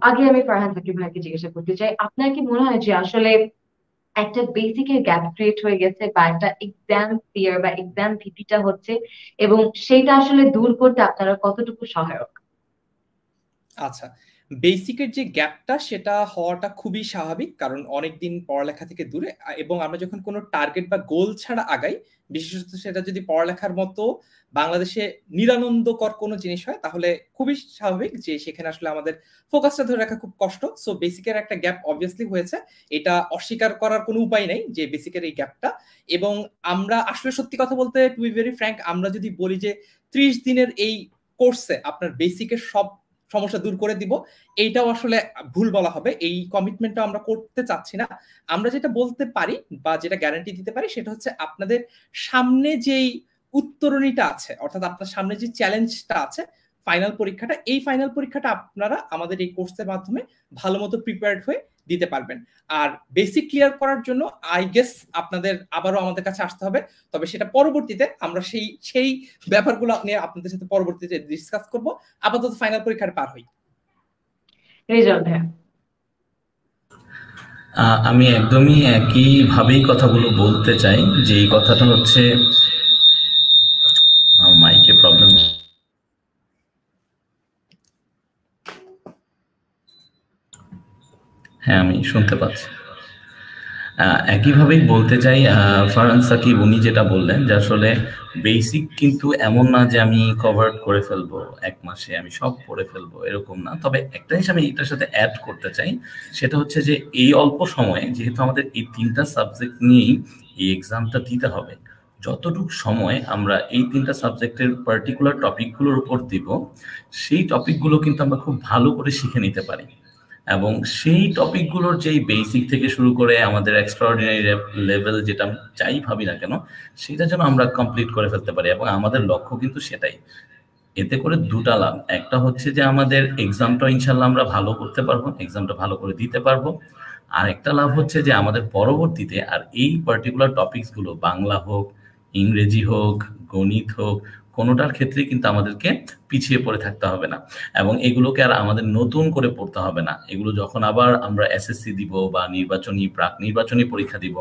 আগে আমি ফারহান সাকিব ভাইকে জিজ্ঞাসা করতে চাই, আপনার কি মনে হয় যে আসলে একটা বেসিকের গ্যাপ ক্রিয়েট হয়ে গেছে, বা একটা এক্সাম ফিয়ার বা এক্সাম ভীতিটা হচ্ছে, এবং সেটা আসলে দূর করতে আপনারা কতটুকু সহায়ক? আচ্ছা, বেসিকের যে গ্যাপটা সেটা হওয়াটা খুবই স্বাভাবিক, কারণ অনেকদিন পড়ালেখা থেকে দূরে, এবং আমরা যখন কোনো টার্গেট বা গোল ছাড়া আগাই, বিশেষত সেটা যদি পড়ালেখার মতো বাংলাদেশে নিরানন্দকর কোনো জিনিস হয়, তাহলে খুবই স্বাভাবিক যে সেখানে আসলে আমাদের ফোকাসটা ধরে রাখা খুব কষ্ট। সো বেসিকের একটা গ্যাপ অবভিয়াসলি হয়েছে, এটা অস্বীকার করার কোনো উপায় নেই যে বেসিকের এই গ্যাপটা। এবং আমরা আসলে সত্যি কথা বলতে, টু বি ভেরি ফ্র্যাঙ্ক, আমরা যদি বলি যে 30 দিনের এই কোর্সে আপনার বেসিকের সব সমস্যা দূর করে দিব, এইটাও আসলে ভুল বলা হবে। এই কমিটমেন্টটা আমরা করতে চাচ্ছি না। আমরা যেটা বলতে পারি বা যেটা গ্যারান্টি দিতে পারি সেটা হচ্ছে আপনাদের সামনে যেই উত্তরণীটা আছে, অর্থাৎ আপনার সামনে যে চ্যালেঞ্জটা আছে, ফাইনাল পরীক্ষাটা, এই ফাইনাল পরীক্ষাটা আপনারা আমাদের এই কোর্সের মাধ্যমে ভালো মতো প্রিপেয়ার্ড হয়ে দিতে পারবেন। আর বেসিক ক্লিয়ার করার জন্য আই গেস আপনাদের আবারও আমাদের কাছে আসতে হবে, তবে সেটা পরবর্তীতে আমরা সেই সেই ব্যাপারগুলো নিয়ে আপনাদের সাথে পরবর্তীতে ডিসকাস করব। আপাতত ফাইনাল পরীক্ষার পার হই। রেজাল্ট ভাইয়া। আমি একদমই একই ভাবেই কথাগুলো বলতে চাই, যে এই কথাটা হচ্ছে মাইকে প্রবলেম। হ্যাঁ, আমি শুনতে পাচ্ছি। একইভাবেই বলতে চাই, ফারহান সাকিব উনি যেটা বললেন যে আসলে বেসিক কিন্তু এমন না যে আমি কভার করে ফেলবো এক মাসে, আমি সব পড়ে ফেলবো, এরকম না। তবে একটা জিনিস আমি এটার সাথে অ্যাড করতে চাই, সেটা হচ্ছে যে এই অল্প সময়ে যেহেতু আমাদের এই 3টা সাবজেক্ট নিয়েই এই এক্সামটা দিতে হবে, যতটুকু সময় আমরা এই 3টা সাবজেক্টের পার্টিকুলার টপিকগুলোর উপর দিব, সেই টপিকগুলো কিন্তু আমরা খুব ভালো করে শিখে নিতে পারি। এবং সেই টপিকগুলোর যেই বেসিক থেকে শুরু করে আমাদের এক্সট্রাঅর্ডিনারি লেভেল যেটা আমি যাই ভাবি না কেন, সেটা যেন আমরা কমপ্লিট করে ফেলতে পারি। এবং আমাদের লক্ষ্য কিন্তু সেটাই। এতে করে দুটা লাভ, একটা হচ্ছে যে আমাদের এক্সামটা ইনশাল্লাহ আমরা ভালো করতে পারবো, এক্সামটা ভালো করে দিতে পারবো। আর একটা লাভ হচ্ছে যে আমাদের পরবর্তীতে আর এই পার্টিকুলার টপিকসগুলো, বাংলা হোক, ইংরেজি হোক, গণিত হোক, কোনোটার ক্ষেত্রে কিন্তু আমাদেরকে পিছিয়ে পড়ে থাকতে হবে না। এবং এগুলোকে আর আমাদের নতুন করে পড়তে হবে না। এগুলো যখন আবার আমরা এসএসসি দিব বা নির্বাচনী, প্রাক নির্বাচনী পরীক্ষা দিব,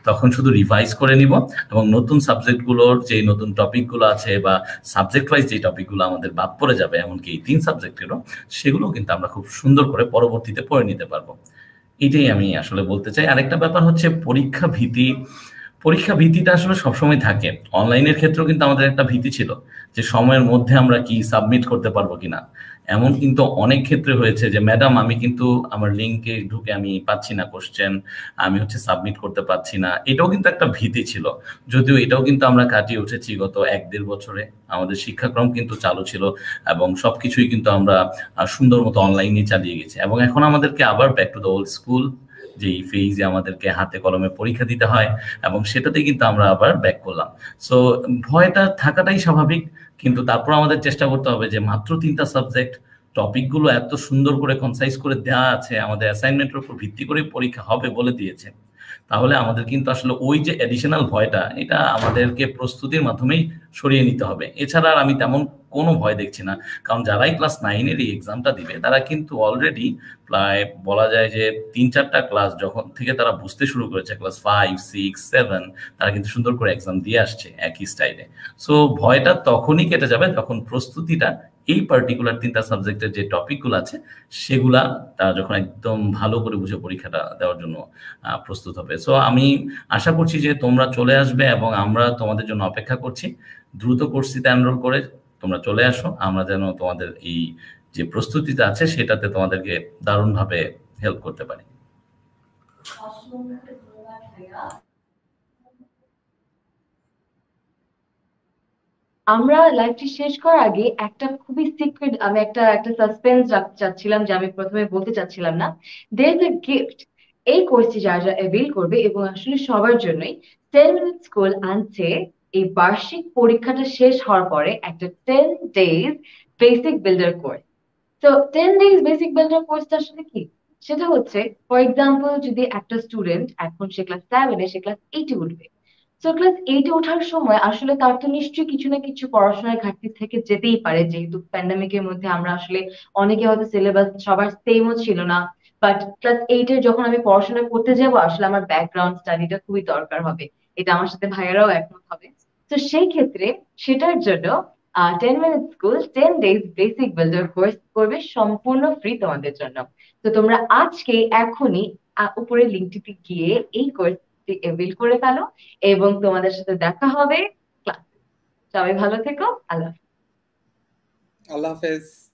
তখন শুধু রিভাইজ করে নিব এবং নতুন সাবজেক্টগুলোর যে নতুন টপিকগুলো আছে বা সাবজেক্ট ওয়াইজ যে টপিকগুলো আমাদের বাদ পড়ে যাবে, এমনকি এই 3 সাবজেক্টেরও, সেগুলো কিন্তু আমরা খুব সুন্দর করে পরবর্তীতে পড়ে নিতে পারবো। এটাই আমি আসলে বলতে চাই। আরেকটা ব্যাপার হচ্ছে পরীক্ষা ভীতি। পরীক্ষা ভীতিটা আসলে সবসময় থাকে। অনলাইনের ক্ষেত্রেও কিন্তু আমাদের একটা ভীতি ছিল যে সময়ের মধ্যে আমরা কি সাবমিট করতে পারবো কিনা। এমন কিন্তু অনেক ক্ষেত্রে হয়েছে যে ম্যাডাম আমি কিন্তু আমার লিঙ্কে ঢুকে আমি পাচ্ছি না কোশ্চেন, আমি হচ্ছে সাবমিট করতে পারছি না। এটাও কিন্তু একটা ভীতি ছিল, যদিও এটাও কিন্তু আমরা কাটিয়ে উঠেছি গত 1-1.5 বছরে। আমাদের শিক্ষাক্রম কিন্তু চালু ছিল এবং সবকিছুই কিন্তু আমরা সুন্দর মতো অনলাইনে চালিয়ে গেছি। এবং এখন আমাদেরকে আবার back to the old school, যে ফেজে আমাদেরকে হাতে কলমে পরীক্ষা দিতে হয়, এবং সেটাতে কিন্তু আমরা আবার ব্যাক করলাম। সো ভয়টা থাকাটাই স্বাভাবিক, কিন্তু তারপর আমাদের চেষ্টা করতে হবে যে মাত্র 3টা সাবজেক্ট, টপিকগুলো এত সুন্দর করে কনসাইজ করে দেওয়া আছে, আমাদের অ্যাসাইনমেন্টের উপর ভিত্তি করে পরীক্ষা হবে বলে দিয়েছে। তাহলে আমাদের কিন্তু আসলে ওই যে অ্যাডিশনাল ভয়টা, এটা আমাদেরকে প্রস্তুতির মাধ্যমেই সরিয়ে নিতে হবে। এছাড়া আর আমি তেমন কোনো ভয় দেখছি না, কারণ যারাই ক্লাস 9-এর এই এক্সামটা দিবে, তারা কিন্তু অলরেডি প্রায় বলা যায় যে 3-4টা ক্লাস যখন থেকে তারা বুঝতে শুরু করেছে, ক্লাস 5, 6, 7, তারা কিন্তু সুন্দর করে এক্সাম দিয়ে আসছে একই স্টাইলে। সো ভয়টা তখনই কেটে যাবে যখন প্রস্তুতিটা এই পার্টিকুলার 3টা সাবজেক্টের যে টপিকগুলো আছে, সেগুলা তারা যখন একদম ভালো করে বুঝে পরীক্ষাটা দেওয়ার জন্য প্রস্তুত হবে। সো আমি আশা করছি যে তোমরা চলে আসবে এবং আমরা তোমাদের জন্য অপেক্ষা করছি। দ্রুত কোর্সটিতে এনরোল করে তোমরা চলে আসো, আমরা যেন তোমাদের এই যে প্রস্তুতিটা আছে সেটাতে তোমাদেরকে দারুণভাবে হেল্প করতে পারি। আমরা লাইভটি শেষ করার আগে একটা খুবই সিক্রেট, আমি একটা একটা সাসপেন্স রাখতে চাচ্ছিলাম, যে আমি প্রথমে বলতে চাচ্ছিলাম না। There is a gift. এই কোর্সটি যারা যারা অ্যাভেল করবে, এবং আসলে সবার জন্যই 10 মিনিট স্কুল আনছে এই বার্ষিক পরীক্ষাটা শেষ হওয়ার পরে একটা 10 ডেজ বেসিক বিল্ডার কোর্স। তো 10 ডেজ বেসিক বিল্ডার কোর্সটা আসলে কি? সেটা হচ্ছে, ফর এক্সাম্পল, যদি একটা স্টুডেন্ট এখন সে ক্লাস 7-এ, সে ক্লাস 8-এ উঠবে। তো ক্লাস 8-এ ওঠার সময় আসলে তার তো নিশ্চয়ই কিছু না কিছু পড়াশোনার ঘাটতি থেকে যেতেই পারে, যেহেতু প্যান্ডামিকের মধ্যে আমরা আসলে অনেকে হয়তো সিলেবাস সবার সেমও ছিল না। বাট ক্লাস 8-এর যখন আমি পড়াশোনা করতে যাব, আসলে আমার ব্যাকগ্রাউন্ড স্টাডিটা খুবই দরকার হবে। এটা আমার সাথে ভাইয়েরাও একমত হবে। তো সেই ক্ষেত্রে সেটার জন্য 10 minute school 10 days basic builder course করবে সম্পূর্ণ ফ্রি তোমাদের জন্য। তো তোমরা আজকে এখনই উপরে লিঙ্কটিতে গিয়ে এই কোর্সটি এভেল করে ফেলো এবং তোমাদের সাথে দেখা হবে ক্লাসে। সবাই ভালো থেকো, আল্লাহ হাফেজ। আল্লাহ হাফেজ।